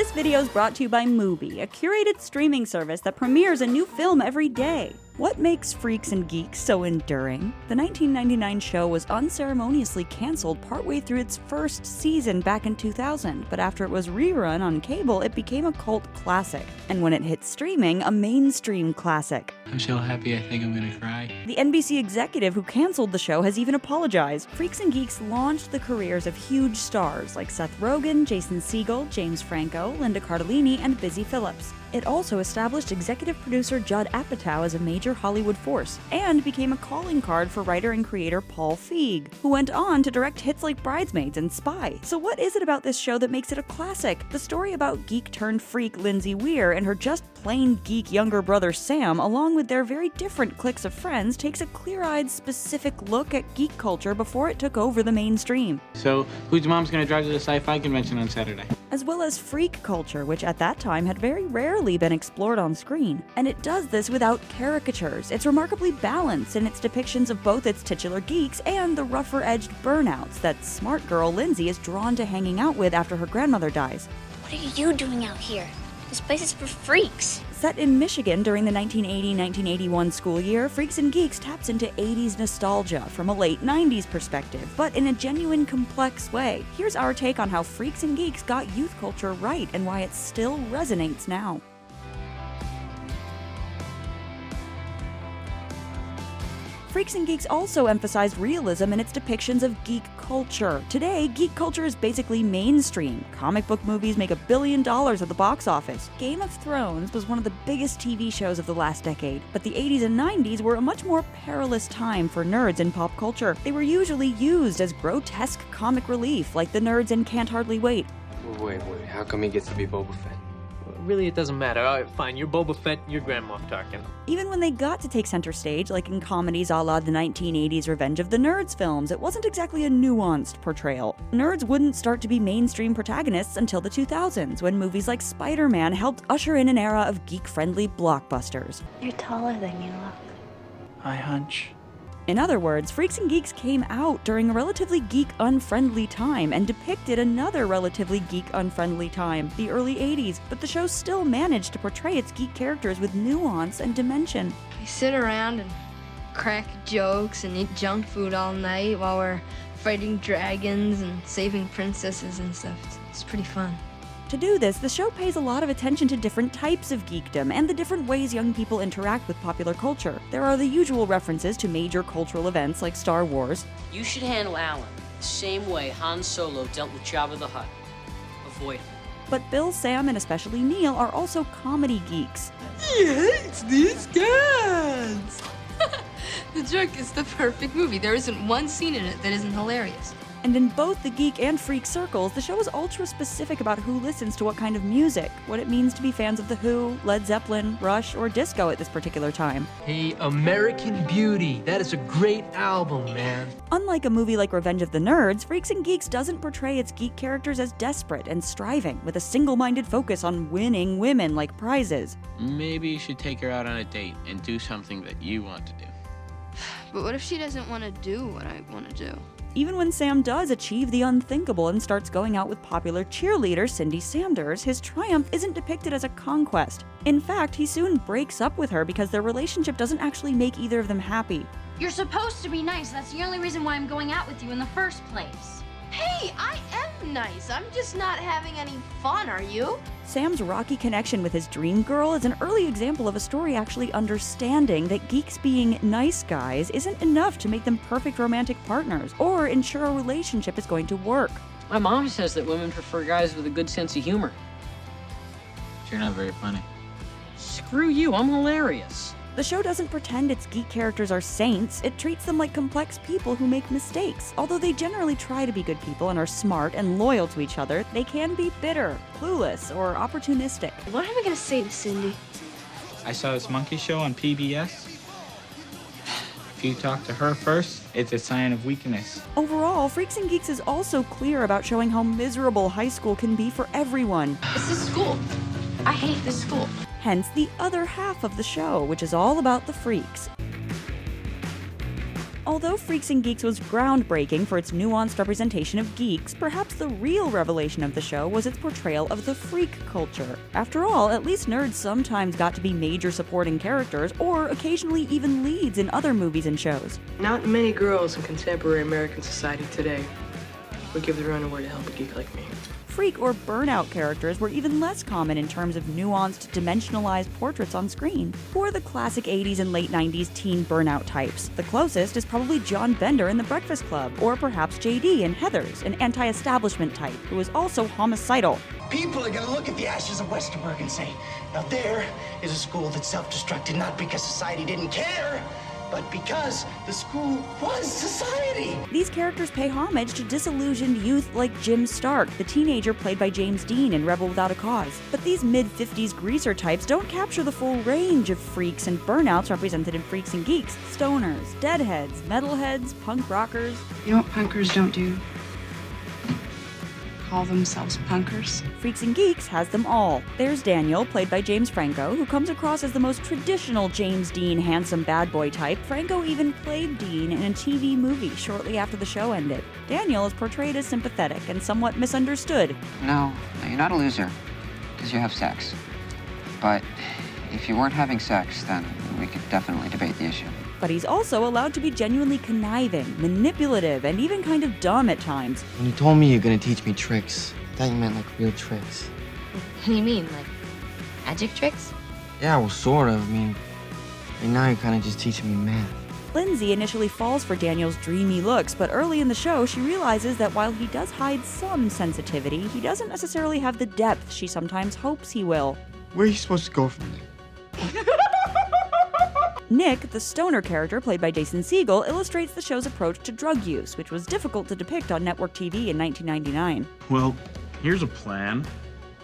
This video is brought to you by MUBI, a curated streaming service that premieres a new film every day. What makes Freaks and Geeks so enduring? The 1999 show was unceremoniously canceled partway through its first season back in 2000, but after it was rerun on cable, it became a cult classic. And when it hit streaming, a mainstream classic. I'm so happy I think I'm gonna cry. The NBC executive who canceled the show has even apologized. Freaks and Geeks launched the careers of huge stars like Seth Rogen, Jason Segel, James Franco, Linda Cardellini, and Busy Phillips. It also established executive producer Judd Apatow as a major Hollywood force, and became a calling card for writer and creator Paul Feig, who went on to direct hits like Bridesmaids and Spy. So what is it about this show that makes it a classic? The story about geek-turned-freak Lindsay Weir and her just-plain-geek younger brother Sam, along with their very different cliques of friends, takes a clear-eyed, specific look at geek culture before it took over the mainstream. So, whose mom's gonna drive to the sci-fi convention on Saturday? As well as freak culture, which at that time had very rarely been explored on screen. And it does this without caricatures. It's remarkably balanced in its depictions of both its titular geeks and the rougher-edged burnouts that smart girl Lindsay is drawn to hanging out with after her grandmother dies. What are you doing out here? This place is for freaks. Set in Michigan during the 1980-1981 school year, Freaks and Geeks taps into 80s nostalgia from a late 90s perspective, but in a genuine, complex way. Here's our take on how Freaks and Geeks got youth culture right and why it still resonates now. Freaks and Geeks also emphasized realism in its depictions of geek culture. Today, geek culture is basically mainstream. Comic book movies make $1 billion at the box office. Game of Thrones was one of the biggest TV shows of the last decade, but the 80s and 90s were a much more perilous time for nerds in pop culture. They were usually used as grotesque comic relief, like the nerds in Can't Hardly Wait. Wait, how come he gets to be Boba Fett? Really, it doesn't matter. All right, fine, you're Boba Fett, you're Grand Moff Tarkin. Even when they got to take center stage, like in comedies a la the 1980s Revenge of the Nerds films, it wasn't exactly a nuanced portrayal. Nerds wouldn't start to be mainstream protagonists until the 2000s, when movies like Spider-Man helped usher in an era of geek-friendly blockbusters. You're taller than you look. I hunch. In other words, Freaks and Geeks came out during a relatively geek-unfriendly time and depicted another relatively geek-unfriendly time, the early 80s, but the show still managed to portray its geek characters with nuance and dimension. We sit around and crack jokes and eat junk food all night while we're fighting dragons and saving princesses and stuff. It's pretty fun. To do this, the show pays a lot of attention to different types of geekdom and the different ways young people interact with popular culture. There are the usual references to major cultural events like Star Wars. You should handle Alan the same way Han Solo dealt with Jabba the Hutt. Avoid him. But Bill, Sam, and especially Neil are also comedy geeks. He hates these guys! The Jerk is the perfect movie. There isn't one scene in it that isn't hilarious. And in both the geek and freak circles, the show is ultra-specific about who listens to what kind of music, what it means to be fans of The Who, Led Zeppelin, Rush, or disco at this particular time. Hey, American Beauty. That is a great album, man. Unlike a movie like Revenge of the Nerds, Freaks and Geeks doesn't portray its geek characters as desperate and striving, with a single-minded focus on winning women like prizes. Maybe you should take her out on a date and do something that you want to do. But what if she doesn't want to do what I want to do? Even when Sam does achieve the unthinkable and starts going out with popular cheerleader Cindy Sanders, his triumph isn't depicted as a conquest. In fact, he soon breaks up with her because their relationship doesn't actually make either of them happy. You're supposed to be nice. That's the only reason why I'm going out with you in the first place. Hey, I am nice. I'm just not having any fun, are you? Sam's rocky connection with his dream girl is an early example of a story actually understanding that geeks being nice guys isn't enough to make them perfect romantic partners or ensure a relationship is going to work. My mom says that women prefer guys with a good sense of humor. You're not very funny. Screw you, I'm hilarious. The show doesn't pretend its geek characters are saints, it treats them like complex people who make mistakes. Although they generally try to be good people and are smart and loyal to each other, they can be bitter, clueless, or opportunistic. What am I going to say to Cindy? I saw this monkey show on PBS. If you talk to her first, it's a sign of weakness. Overall, Freaks and Geeks is also clear about showing how miserable high school can be for everyone. This is school. I hate this school. Hence the other half of the show, which is all about the freaks. Although Freaks and Geeks was groundbreaking for its nuanced representation of geeks, perhaps the real revelation of the show was its portrayal of the freak culture. After all, at least nerds sometimes got to be major supporting characters, or occasionally even leads in other movies and shows. Not many girls in contemporary American society today would give their underwear to help a geek like me. Freak or burnout characters were even less common in terms of nuanced, dimensionalized portraits on screen. Who are the classic 80s and late 90s teen burnout types? The closest is probably John Bender in The Breakfast Club, or perhaps JD in Heathers, an anti-establishment type who is also homicidal. People are gonna look at the ashes of Westerberg and say, now there is a school that self-destructed not because society didn't care, but because the school was society. These characters pay homage to disillusioned youth like Jim Stark, the teenager played by James Dean in Rebel Without a Cause. But these mid-50s greaser types don't capture the full range of freaks and burnouts represented in Freaks and Geeks. Stoners, deadheads, metalheads, punk rockers. You know what punkers don't do? Call themselves punkers. Freaks and Geeks has them all. There's Daniel, played by James Franco, who comes across as the most traditional James Dean handsome bad boy type. Franco even played Dean in a TV movie shortly after the show ended. Daniel is portrayed as sympathetic and somewhat misunderstood. No, you're not a loser, because you have sex. But if you weren't having sex, then we could definitely debate the issue. But he's also allowed to be genuinely conniving, manipulative, and even kind of dumb at times. When you told me you're gonna teach me tricks, I thought you meant like real tricks. What do you mean, like magic tricks? Yeah, well, sort of. I mean, right now you're kind of just teaching me math. Lindsay initially falls for Daniel's dreamy looks, but early in the show she realizes that while he does hide some sensitivity, he doesn't necessarily have the depth she sometimes hopes he will. Where are you supposed to go from there? Nick, the stoner character played by Jason Segel, illustrates the show's approach to drug use, which was difficult to depict on network TV in 1999. Well, here's a plan.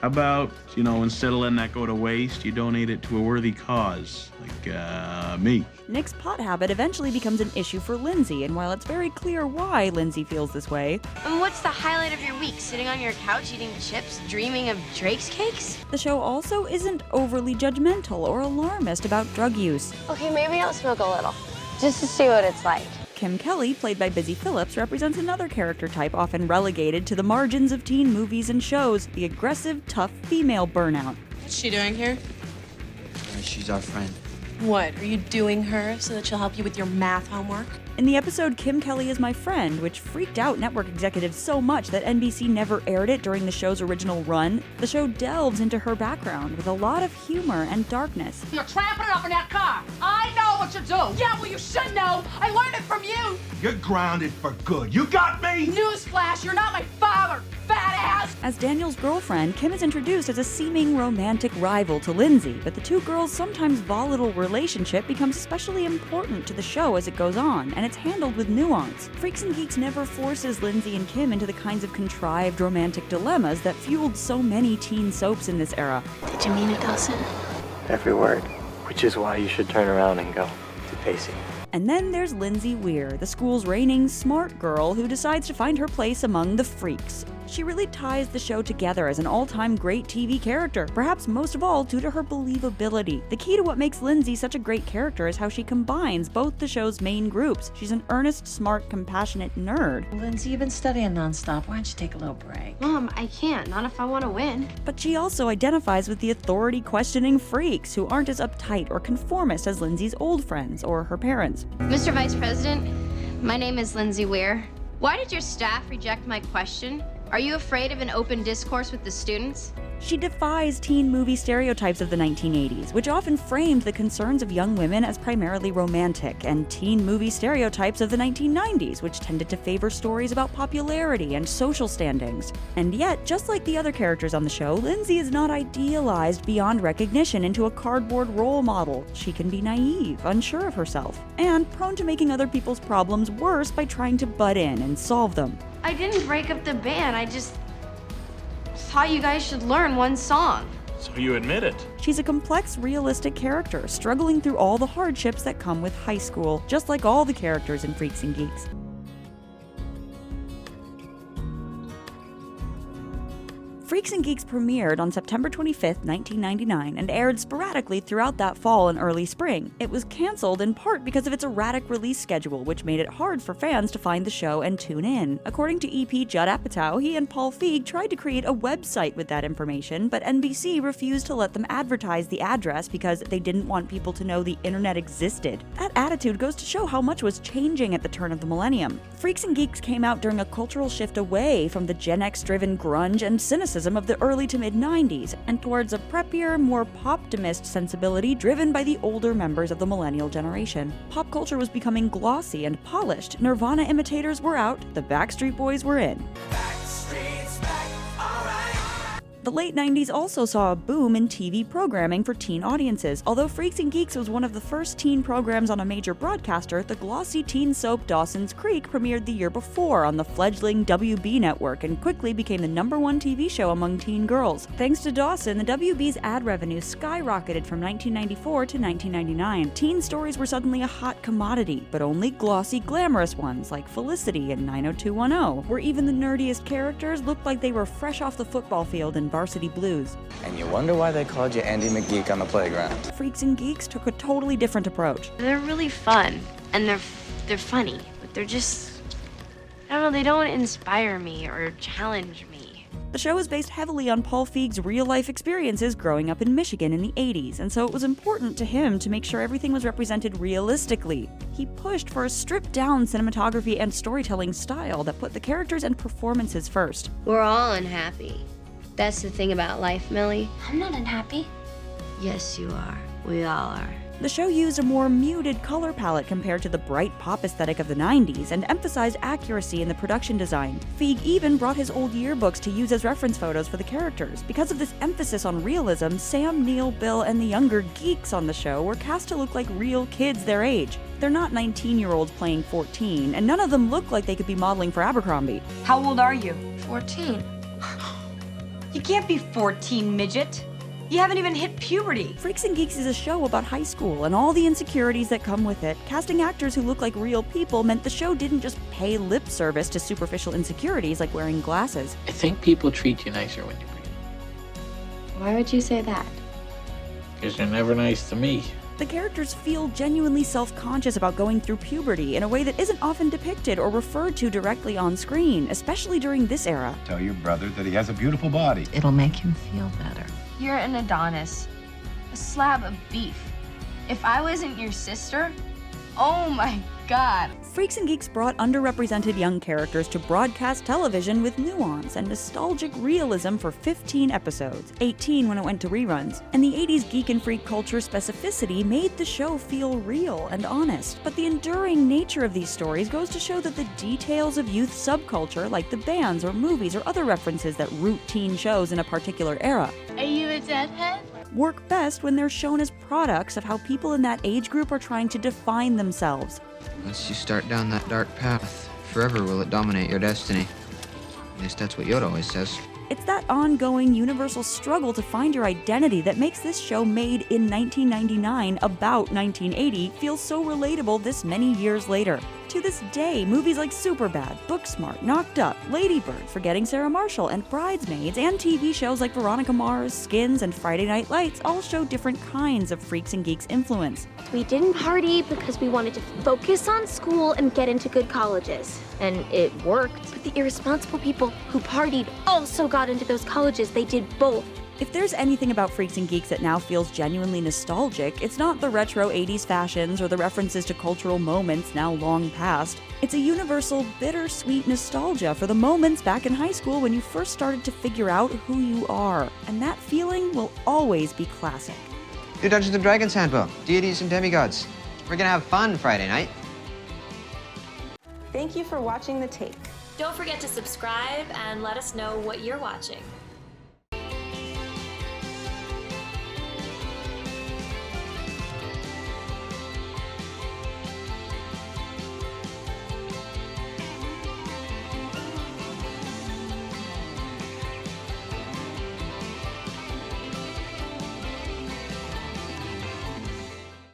How about, instead of letting that go to waste, you donate it to a worthy cause, like me. Nick's pot habit eventually becomes an issue for Lindsay, and while it's very clear why Lindsay feels this way... And what's the highlight of your week? Sitting on your couch eating chips, dreaming of Drake's cakes? The show also isn't overly judgmental or alarmist about drug use. Okay, maybe I'll smoke a little, just to see what it's like. Kim Kelly, played by Busy Phillips, represents another character type often relegated to the margins of teen movies and shows, the aggressive, tough female burnout. What's she doing here? She's our friend. What, are you doing her so that she'll help you with your math homework? In the episode Kim Kelly is My Friend, which freaked out network executives so much that NBC never aired it during the show's original run, the show delves into her background with a lot of humor and darkness. You're tramping it up in that car. I know what you do. Yeah, well, you should know. I learned it from you. You're grounded for good. You got me? Newsflash, you're not my father, fat ass. As Daniel's girlfriend, Kim is introduced as a seeming romantic rival to Lindsay, but the two girls' sometimes volatile relationship becomes especially important to the show as it goes on, and it's handled with nuance. Freaks and Geeks never forces Lindsay and Kim into the kinds of contrived romantic dilemmas that fueled so many teen soaps in this era. Did you mean it, Dawson? Every word, which is why you should turn around and go to Pacey. And then there's Lindsay Weir, the school's reigning smart girl who decides to find her place among the freaks. She really ties the show together as an all-time great TV character, perhaps most of all due to her believability. The key to what makes Lindsay such a great character is how she combines both the show's main groups. She's an earnest, smart, compassionate nerd. Lindsay, you've been studying nonstop. Why don't you take a little break? Mom, I can't. Not if I want to win. But she also identifies with the authority-questioning freaks who aren't as uptight or conformist as Lindsay's old friends or her parents. Mr. Vice President, my name is Lindsay Weir. Why did your staff reject my question? Are you afraid of an open discourse with the students? She defies teen movie stereotypes of the 1980s, which often framed the concerns of young women as primarily romantic, and teen movie stereotypes of the 1990s, which tended to favor stories about popularity and social standings. And yet, just like the other characters on the show, Lindsay is not idealized beyond recognition into a cardboard role model. She can be naive, unsure of herself, and prone to making other people's problems worse by trying to butt in and solve them. I didn't break up the band, I just thought you guys should learn one song. So you admit it? She's a complex, realistic character, struggling through all the hardships that come with high school, just like all the characters in Freaks and Geeks. Freaks and Geeks premiered on September 25, 1999, and aired sporadically throughout that fall and early spring. It was canceled in part because of its erratic release schedule, which made it hard for fans to find the show and tune in. According to EP Judd Apatow, he and Paul Feig tried to create a website with that information, but NBC refused to let them advertise the address because they didn't want people to know the internet existed. That attitude goes to show how much was changing at the turn of the millennium. Freaks and Geeks came out during a cultural shift away from the Gen X-driven grunge and cynicism of the early to mid-90s, and towards a preppier, more pop-domist sensibility driven by the older members of the millennial generation. Pop culture was becoming glossy and polished, Nirvana imitators were out, the Backstreet Boys were in. The late 90s also saw a boom in TV programming for teen audiences. Although Freaks and Geeks was one of the first teen programs on a major broadcaster, the glossy teen soap Dawson's Creek premiered the year before on the fledgling WB network and quickly became the #1 TV show among teen girls. Thanks to Dawson, the WB's ad revenue skyrocketed from 1994 to 1999. Teen stories were suddenly a hot commodity, but only glossy, glamorous ones like Felicity and 90210, where even the nerdiest characters looked like they were fresh off the football field in Varsity Blues. And you wonder why they called you Andy McGeek on the playground. Freaks and Geeks took a totally different approach. They're really fun, and they're funny, but they're just, I don't know, they don't inspire me or challenge me. The show is based heavily on Paul Feig's real-life experiences growing up in Michigan in the 80s, and so it was important to him to make sure everything was represented realistically. He pushed for a stripped-down cinematography and storytelling style that put the characters and performances first. We're all unhappy. That's the thing about life, Millie. I'm not unhappy. Yes, you are. We all are. The show used a more muted color palette compared to the bright pop aesthetic of the 90s and emphasized accuracy in the production design. Feig even brought his old yearbooks to use as reference photos for the characters. Because of this emphasis on realism, Sam, Neil, Bill, and the younger geeks on the show were cast to look like real kids their age. They're not 19-year-olds playing 14, and none of them look like they could be modeling for Abercrombie. How old are you? 14. You can't be 14, midget. You haven't even hit puberty. Freaks and Geeks is a show about high school and all the insecurities that come with it. Casting actors who look like real people meant the show didn't just pay lip service to superficial insecurities like wearing glasses. I think people treat you nicer when you breathe. Why would you say that? Because you're never nice to me. The characters feel genuinely self-conscious about going through puberty in a way that isn't often depicted or referred to directly on screen, especially during this era. Tell your brother that he has a beautiful body. It'll make him feel better. You're an Adonis. A slab of beef. If I wasn't your sister, oh my God. Freaks and Geeks brought underrepresented young characters to broadcast television with nuance and nostalgic realism for 15 episodes, 18 when it went to reruns. And the 80s geek and freak culture specificity made the show feel real and honest. But the enduring nature of these stories goes to show that the details of youth subculture, like the bands or movies or other references that root teen shows in a particular era, Are you a deadhead? work best when they're shown as products of how people in that age group are trying to define themselves. Once you start down that dark path, forever will it dominate your destiny. At least that's what Yoda always says. It's that ongoing universal struggle to find your identity that makes this show made in 1999 about 1980 feel so relatable this many years later. To this day, movies like Superbad, Booksmart, Knocked Up, Lady Bird, Forgetting Sarah Marshall, and Bridesmaids, and TV shows like Veronica Mars, Skins, and Friday Night Lights all show different kinds of Freaks and Geeks influence. We didn't party because we wanted to focus on school and get into good colleges. And it worked. But the irresponsible people who partied also got into those colleges. They did both. If there's anything about Freaks and Geeks that now feels genuinely nostalgic, it's not the retro 80s fashions or the references to cultural moments now long past. It's a universal, bittersweet nostalgia for the moments back in high school when you first started to figure out who you are. And that feeling will always be classic. New Dungeons & Dragons handbook, deities and demigods. We're gonna have fun Friday night. Thank you for watching The Take. Don't forget to subscribe and let us know what you're watching.